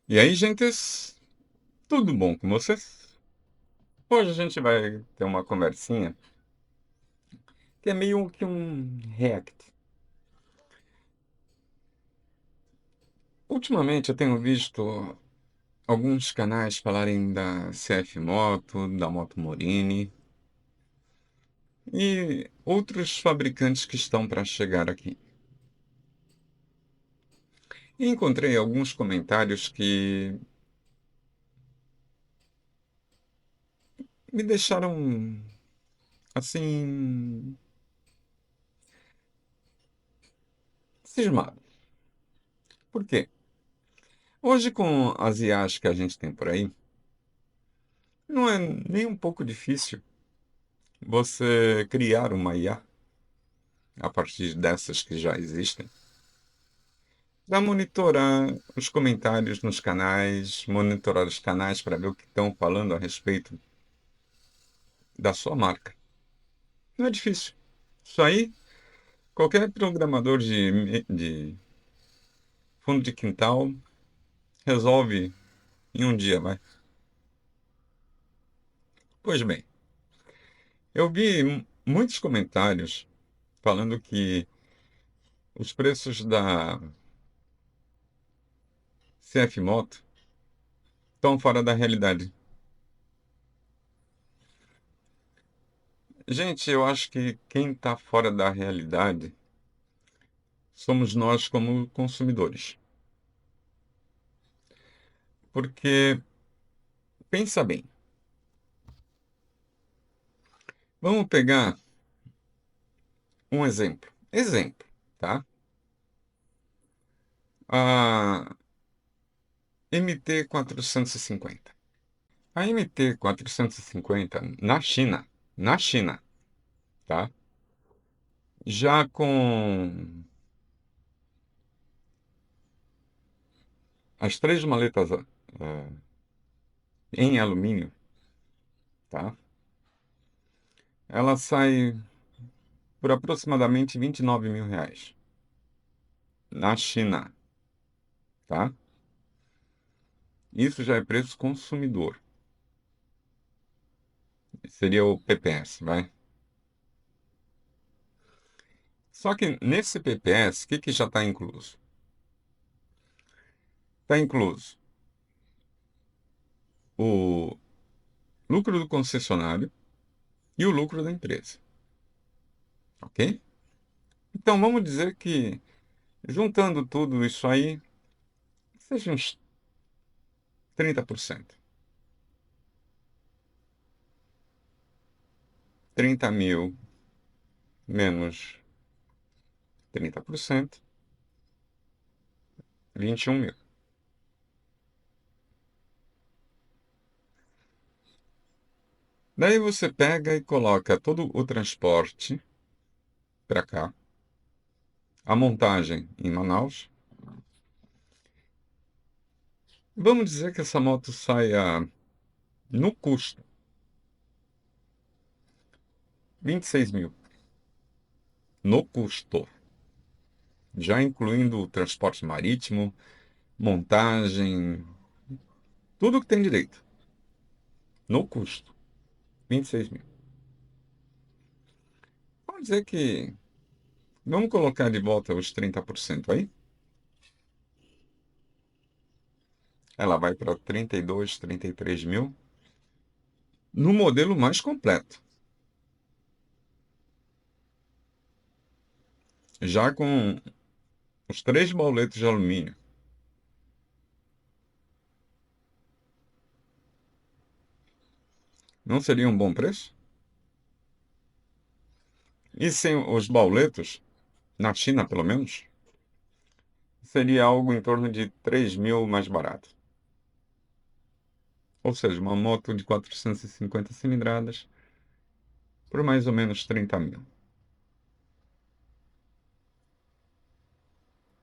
E aí, gentes, tudo bom com vocês? Hoje a gente vai ter uma conversinha que é meio que um react. Ultimamente eu tenho visto alguns canais falarem da CF Moto, da Moto Morini e outros fabricantes que estão para chegar aqui. E encontrei alguns comentários que me deixaram assim cismado. Por quê? Hoje com as IAs que a gente tem por aí, não é nem um pouco difícil você criar uma IA a partir dessas que já existem, para monitorar os comentários nos canais, monitorar os canais para ver o que estão falando a respeito da sua marca. Não é difícil. Isso aí, qualquer programador de fundo de quintal resolve em um dia, vai. Pois bem, eu vi muitos comentários falando que os preços da CF Moto estão fora da realidade. Gente, eu acho que quem está fora da realidade somos nós como consumidores. Porque, pensa bem, vamos pegar um exemplo. Exemplo, tá? A MT-450. A MT-450 na China, tá? Já com as três maletas em alumínio, tá? Ela sai por aproximadamente R$ 29.000 na China, tá? Isso já é preço consumidor. Seria o PPS, vai? Só que nesse PPS, o que já está incluso? Está incluso o lucro do concessionário e o lucro da empresa, ok? Então vamos dizer que, juntando tudo isso aí, seja uns 30%. 30.000 menos 30%, 21.000. Daí você pega e coloca todo o transporte para cá, a montagem em Manaus. Vamos dizer que essa moto saia no custo 26.000. No custo, já incluindo o transporte marítimo, montagem, tudo que tem direito. No custo, 26.000. Vamos dizer que. Vamos colocar de volta os 30% aí. Ela vai para 32, 33.000. No modelo mais completo. Já com os três bauletos de alumínio. Não seria um bom preço? E sem os bauletos, na China pelo menos, seria algo em torno de 3.000 mais barato. Ou seja, uma moto de 450 cilindradas por mais ou menos 30.000.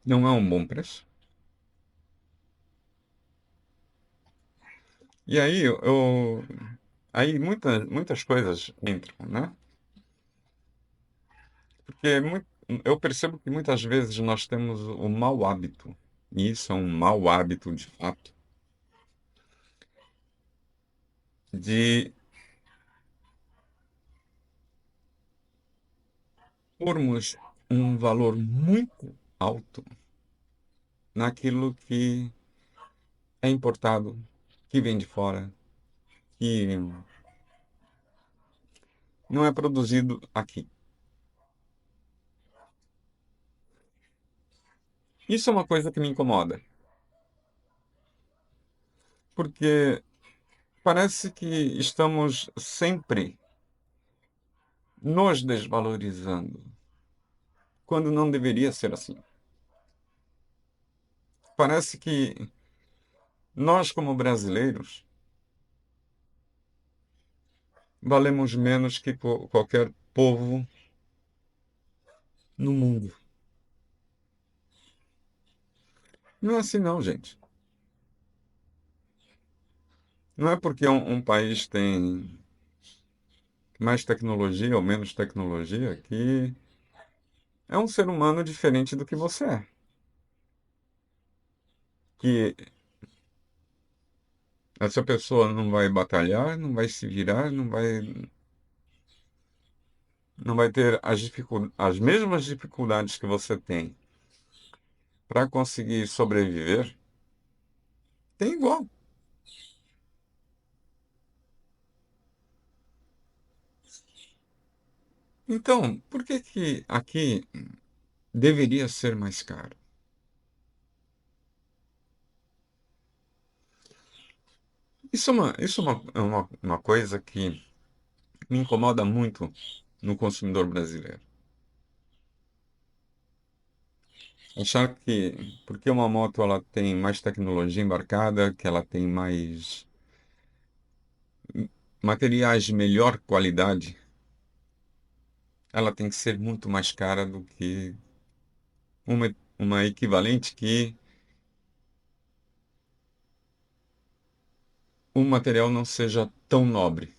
Não é um bom preço? E aí, aí muitas coisas entram, né? Porque eu percebo que muitas vezes nós temos o mau hábito, e isso é um mau hábito de fato, de pormos um valor muito alto naquilo que é importado, que vem de fora, que não é produzido aqui. Isso é uma coisa que me incomoda, porque parece que estamos sempre nos desvalorizando, quando não deveria ser assim. Parece que nós, como brasileiros, valemos menos que qualquer povo no mundo. Não é assim, não, gente. Não é porque um país tem mais tecnologia ou menos tecnologia que é um ser humano diferente do que você é. Que essa pessoa não vai batalhar, não vai se virar, não vai ter as mesmas dificuldades que você tem para conseguir sobreviver, tem igual. Então, por que que aqui deveria ser mais caro? Isso é uma coisa que me incomoda muito no consumidor brasileiro. Achar que porque uma moto ela tem mais tecnologia embarcada, que ela tem mais materiais de melhor qualidade, ela tem que ser muito mais cara do que uma equivalente que o material não seja tão nobre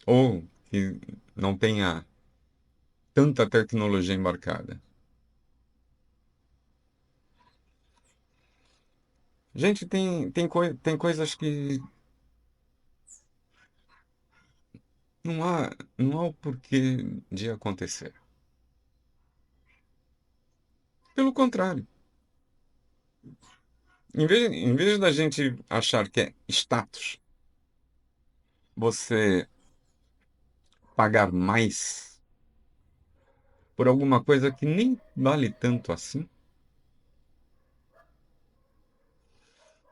ou que não tenha tanta tecnologia embarcada. Gente, tem coisas que não há o porquê de acontecer. Pelo contrário, em vez da gente achar que é status você pagar mais por alguma coisa que nem vale tanto assim,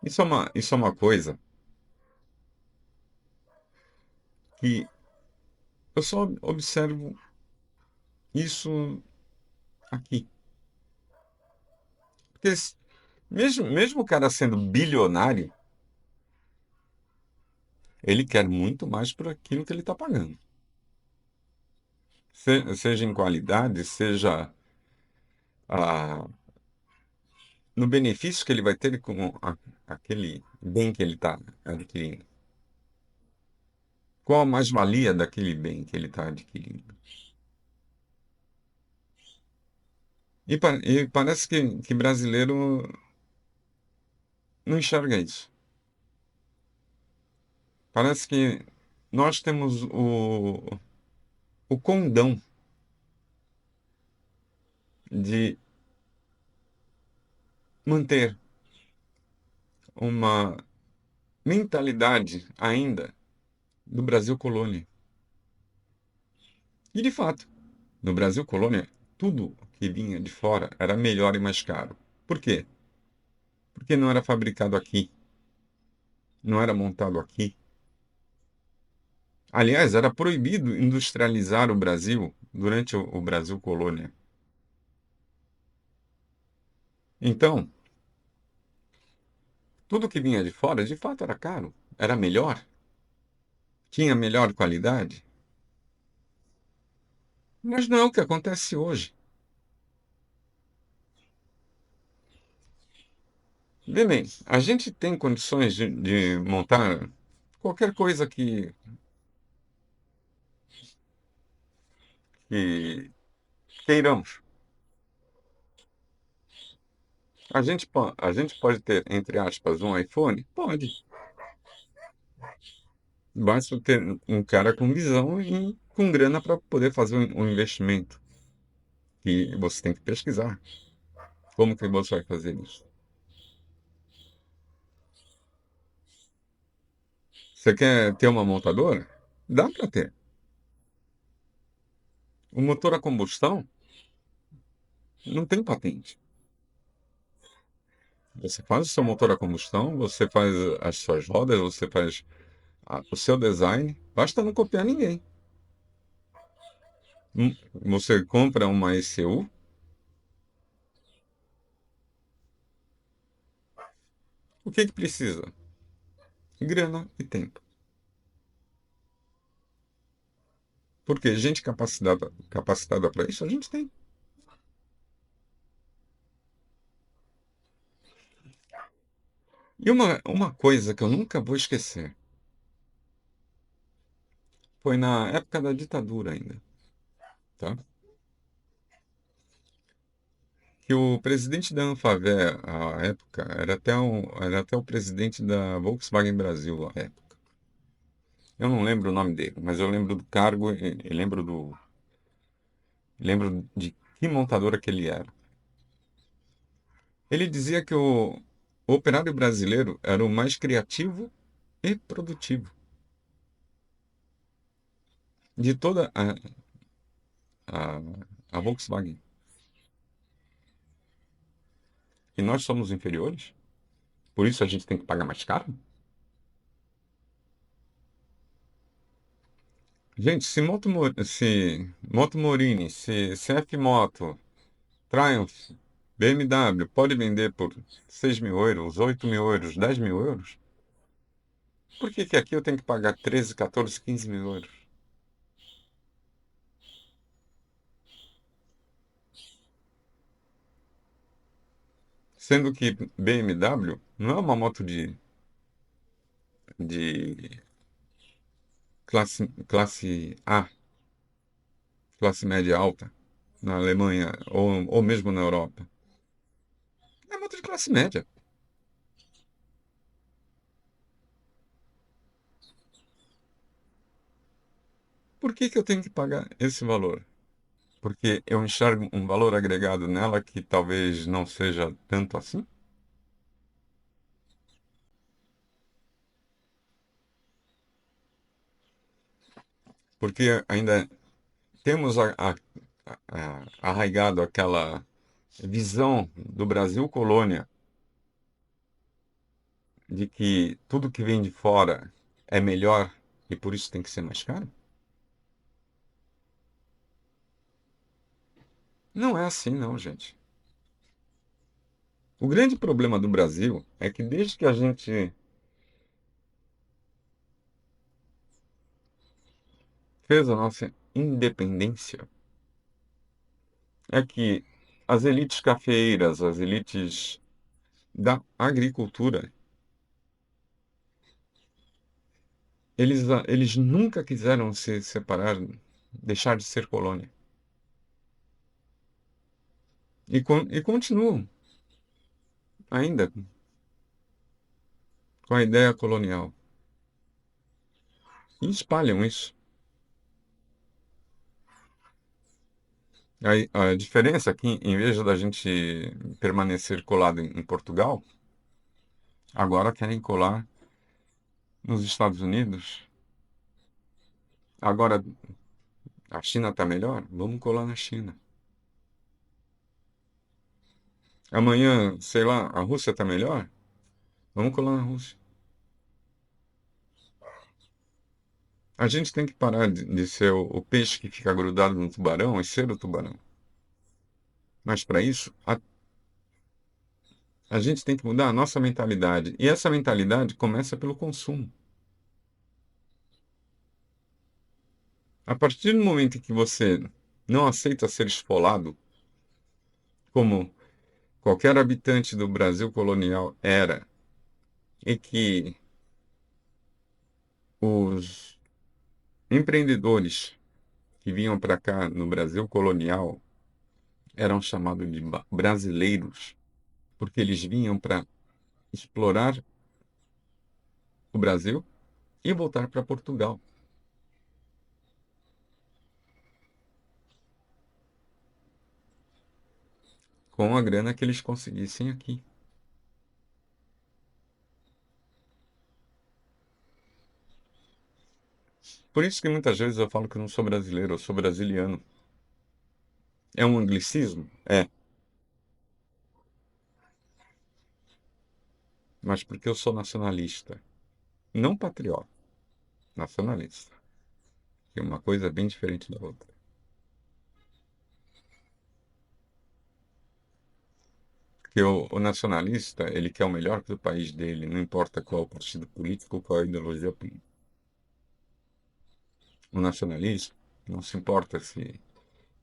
isso é uma coisa que eu só observo isso aqui. Porque mesmo o cara sendo bilionário, ele quer muito mais por aquilo que ele está pagando. Seja em qualidade, seja ah, no benefício que ele vai ter com aquele bem que ele está adquirindo. Qual a mais-valia daquele bem que ele está adquirindo? E parece que brasileiro não enxerga isso. Parece que nós temos o condão de manter uma mentalidade ainda do Brasil colônia. E de fato, no Brasil colônia, tudo que vinha de fora era melhor e mais caro. Por quê? Porque não era fabricado aqui, não era montado aqui. Aliás, era proibido industrializar o Brasil durante o Brasil colônia. Então, tudo que vinha de fora, de fato, era caro, era melhor, tinha melhor qualidade. Mas não é o que acontece hoje. Vê bem, a gente tem condições de montar qualquer coisa que queiramos. A gente pode ter, entre aspas, um iPhone? Pode. Basta ter um cara com visão e com grana para poder fazer um investimento. E você tem que pesquisar. Como que você vai fazer isso? Você quer ter uma montadora? Dá para ter. O motor a combustão não tem patente. Você faz o seu motor a combustão, você faz as suas rodas, você faz o seu design. Basta não copiar ninguém. Você compra uma ECU, o que que precisa? Grana e tempo. Porque gente capacitada para isso a gente tem. E uma coisa que eu nunca vou esquecer foi na época da ditadura ainda, tá? Que o presidente da Anfavea, à época, era até o presidente da Volkswagen Brasil, à época. Eu não lembro o nome dele, mas eu lembro do cargo e lembro de que montadora que ele era. Ele dizia que o operário brasileiro era o mais criativo e produtivo de toda a, a Volkswagen. E nós somos inferiores? Por isso a gente tem que pagar mais caro? Gente, se Moto Morini, se CF Moto, Triumph, BMW pode vender por 6 mil euros, 8 mil euros, 10 mil euros, por que que aqui eu tenho que pagar 13, 14, 15 mil euros? Sendo que BMW não é uma moto de classe A, classe média alta, na Alemanha ou mesmo na Europa. É moto de classe média. Por que que eu tenho que pagar esse valor? Porque eu enxergo um valor agregado nela que talvez não seja tanto assim? Porque ainda temos arraigado aquela visão do Brasil colônia de que tudo que vem de fora é melhor e por isso tem que ser mais caro? Não é assim, não, gente. O grande problema do Brasil é que desde que a gente fez a nossa independência, é que as elites cafeeiras, as elites da agricultura, eles nunca quiseram se separar, deixar de ser colônia. E continuam ainda com a ideia colonial. E espalham isso. A diferença aqui, em vez da gente permanecer colado em Portugal, agora querem colar nos Estados Unidos. Agora a China está melhor? Vamos colar na China. Amanhã, sei lá, a Rússia está melhor? Vamos colar na Rússia. A gente tem que parar de ser o peixe que fica grudado no tubarão e ser o tubarão. Mas para isso, a gente tem que mudar a nossa mentalidade. E essa mentalidade começa pelo consumo. A partir do momento em que você não aceita ser esfolado, como qualquer habitante do Brasil colonial era, e que os empreendedores que vinham para cá no Brasil colonial eram chamados de brasileiros, porque eles vinham para explorar o Brasil, e voltar para Portugal com a grana que eles conseguissem aqui. Por isso que muitas vezes eu falo que eu não sou brasileiro, eu sou brasiliano. É um anglicismo? É, mas porque eu sou nacionalista, não patriota, nacionalista, que é uma coisa bem diferente da outra. Porque o nacionalista, ele quer o melhor para o país dele, não importa qual partido político, qual a ideologia política. O nacionalista não se importa se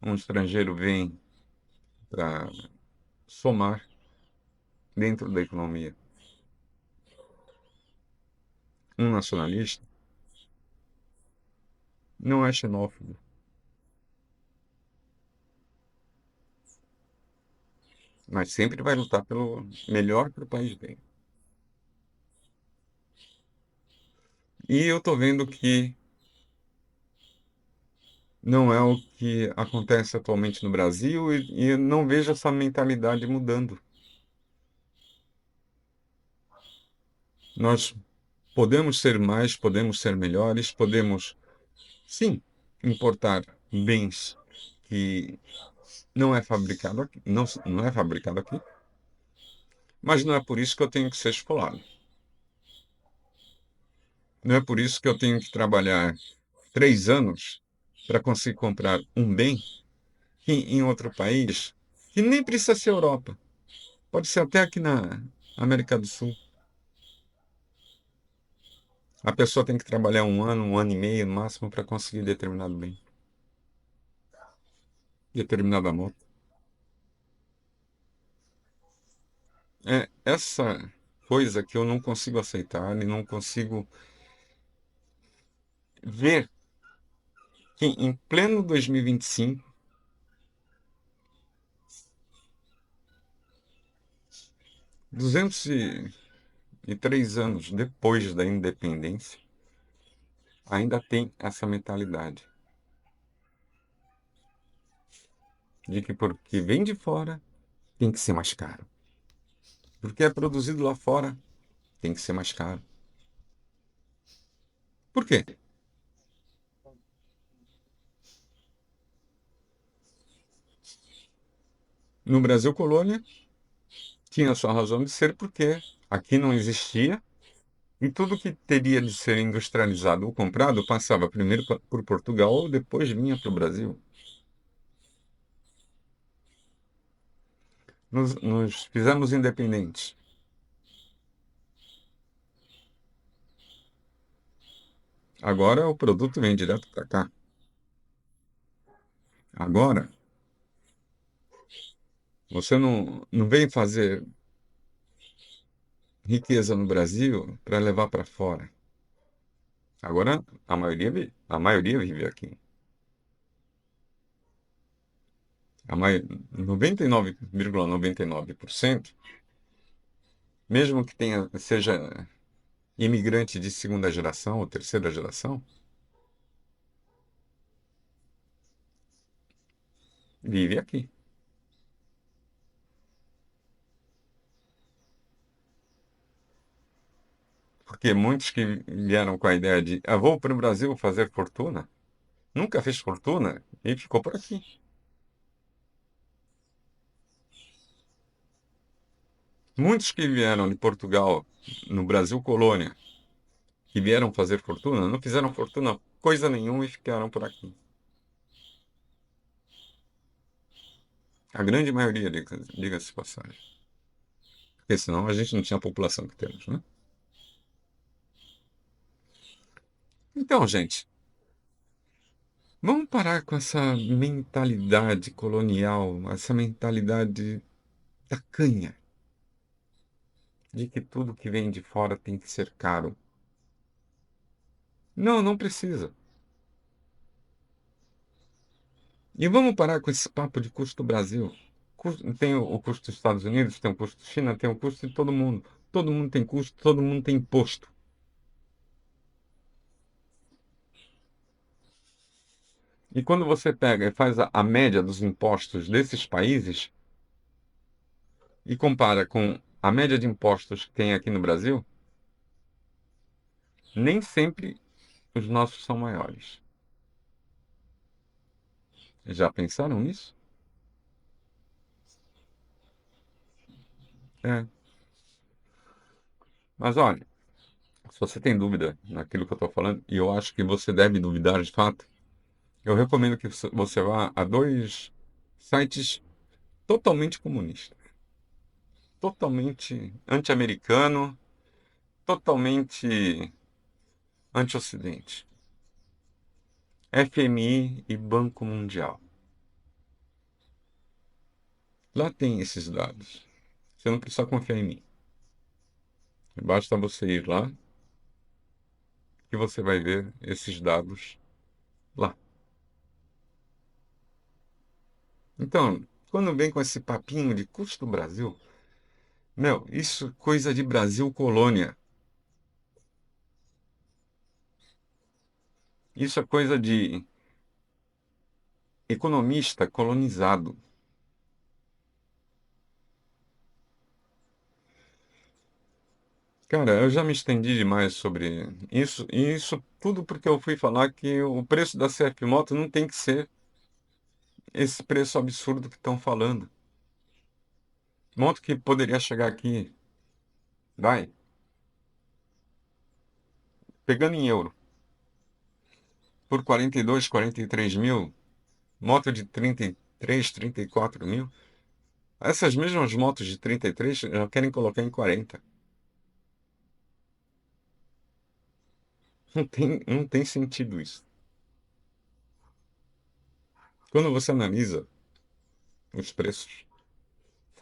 um estrangeiro vem para somar dentro da economia. Um nacionalista não é xenófobo, mas sempre vai lutar pelo melhor para o país dele. E eu estou vendo que não é o que acontece atualmente no Brasil e não vejo essa mentalidade mudando. Nós podemos ser mais, podemos ser melhores, podemos, sim, importar bens que não é fabricado aqui, não é fabricado aqui, mas não é por isso que eu tenho que ser esfolado. Não é por isso que eu tenho que trabalhar 3 anos para conseguir comprar um bem que em outro país, que nem precisa ser Europa, pode ser até aqui na América do Sul. A pessoa tem que trabalhar um ano e meio no máximo para conseguir determinado bem, determinada moto. É essa coisa que eu não consigo aceitar e não consigo ver que em pleno 2025, 203 anos depois da independência, ainda tem essa mentalidade de que porque vem de fora tem que ser mais caro. Porque é produzido lá fora tem que ser mais caro. Por quê? No Brasil colônia tinha sua razão de ser porque aqui não existia e tudo que teria de ser industrializado ou comprado passava primeiro por Portugal, depois vinha para o Brasil. Nos fizemos independentes. Agora o produto vem direto para cá. Agora você não vem fazer riqueza no Brasil para levar para fora. Agora a maioria vive aqui. 99,99%, mesmo que seja imigrante de segunda geração ou terceira geração, vive aqui. Porque muitos que vieram com a ideia de vou para o Brasil fazer fortuna, nunca fez fortuna e ficou por aqui. Muitos que vieram de Portugal, no Brasil colônia, que vieram fazer fortuna, não fizeram fortuna coisa nenhuma e ficaram por aqui. A grande maioria, diga-se de passagem. Porque senão a gente não tinha a população que temos, né? Então, gente, vamos parar com essa mentalidade colonial, essa mentalidade tacanha, de que tudo que vem de fora tem que ser caro. Não, não precisa. E vamos parar com esse papo de custo Brasil. Tem o custo dos Estados Unidos, tem o custo China, tem o custo de todo mundo. Todo mundo tem custo, todo mundo tem imposto. E quando você pega e faz a média dos impostos desses países e compara com a média de impostos que tem aqui no Brasil, nem sempre os nossos são maiores. Já pensaram nisso? É. Mas olha, se você tem dúvida naquilo que eu estou falando, e eu acho que você deve duvidar de fato, eu recomendo que você vá a dois sites totalmente comunistas, totalmente anti-americano, totalmente anti-ocidente. FMI e Banco Mundial. Lá tem esses dados. Você não precisa confiar em mim. Basta você ir lá que você vai ver esses dados lá. Então, quando vem com esse papinho de custo do Brasil, meu, isso é coisa de Brasil colônia. Isso é coisa de economista colonizado. Cara, eu já me estendi demais sobre isso, e isso tudo porque eu fui falar que o preço da CF Moto não tem que ser esse preço absurdo que estão falando. Moto que poderia chegar aqui, vai, pegando em euro, por 42, 43 mil, moto de 33, 34 mil. Essas mesmas motos de 33 já querem colocar em 40. Não tem sentido isso. Quando você analisa os preços,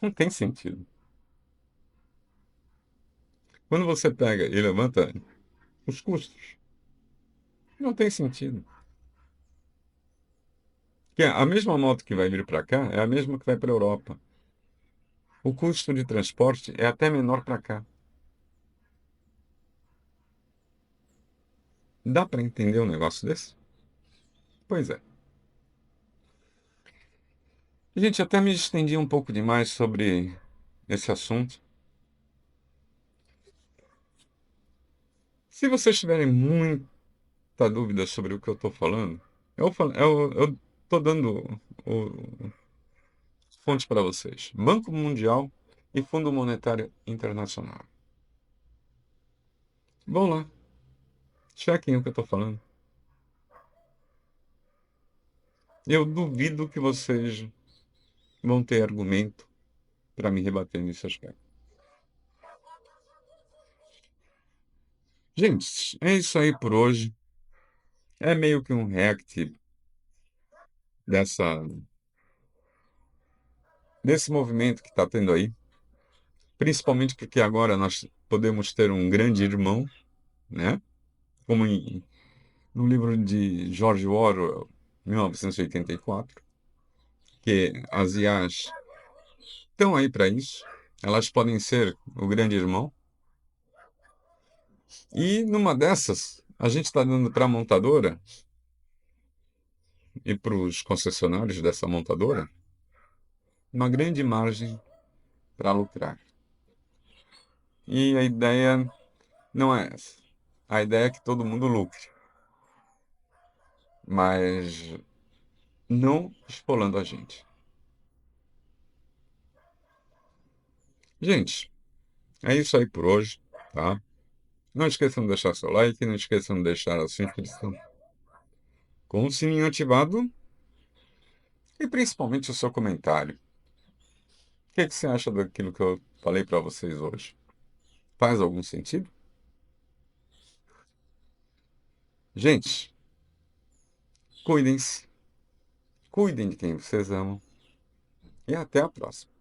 não tem sentido. Quando você pega e levanta os custos, não tem sentido. Que a mesma moto que vai vir para cá é a mesma que vai para a Europa. O custo de transporte é até menor para cá. Dá para entender um negócio desse? Pois é. Gente, até me estendi um pouco demais sobre esse assunto. Se vocês tiverem muita dúvida sobre o que eu estou falando, eu estou dando fontes para vocês. Banco Mundial e Fundo Monetário Internacional. Vão lá, chequem o que eu estou falando. Eu duvido que vocês vão ter argumento para me rebater nesse aspecto. Gente, é isso aí por hoje. É meio que um react dessa, desse movimento que está tendo aí. Principalmente porque agora nós podemos ter um grande irmão, né? Como no livro de George Orwell, 1984, que as IAs estão aí para isso. Elas podem ser o grande irmão. E numa dessas, a gente está dando para a montadora e para os concessionários dessa montadora uma grande margem para lucrar. E a ideia não é essa. A ideia é que todo mundo lucre, mas não espolando a gente. Gente, é isso aí por hoje, tá? Não esqueçam de deixar seu like, não esqueçam de deixar a sua inscrição com o sininho ativado e principalmente o seu comentário. O que você acha daquilo que eu falei para vocês hoje? Faz algum sentido? Gente, cuidem-se, cuidem de quem vocês amam e até a próxima.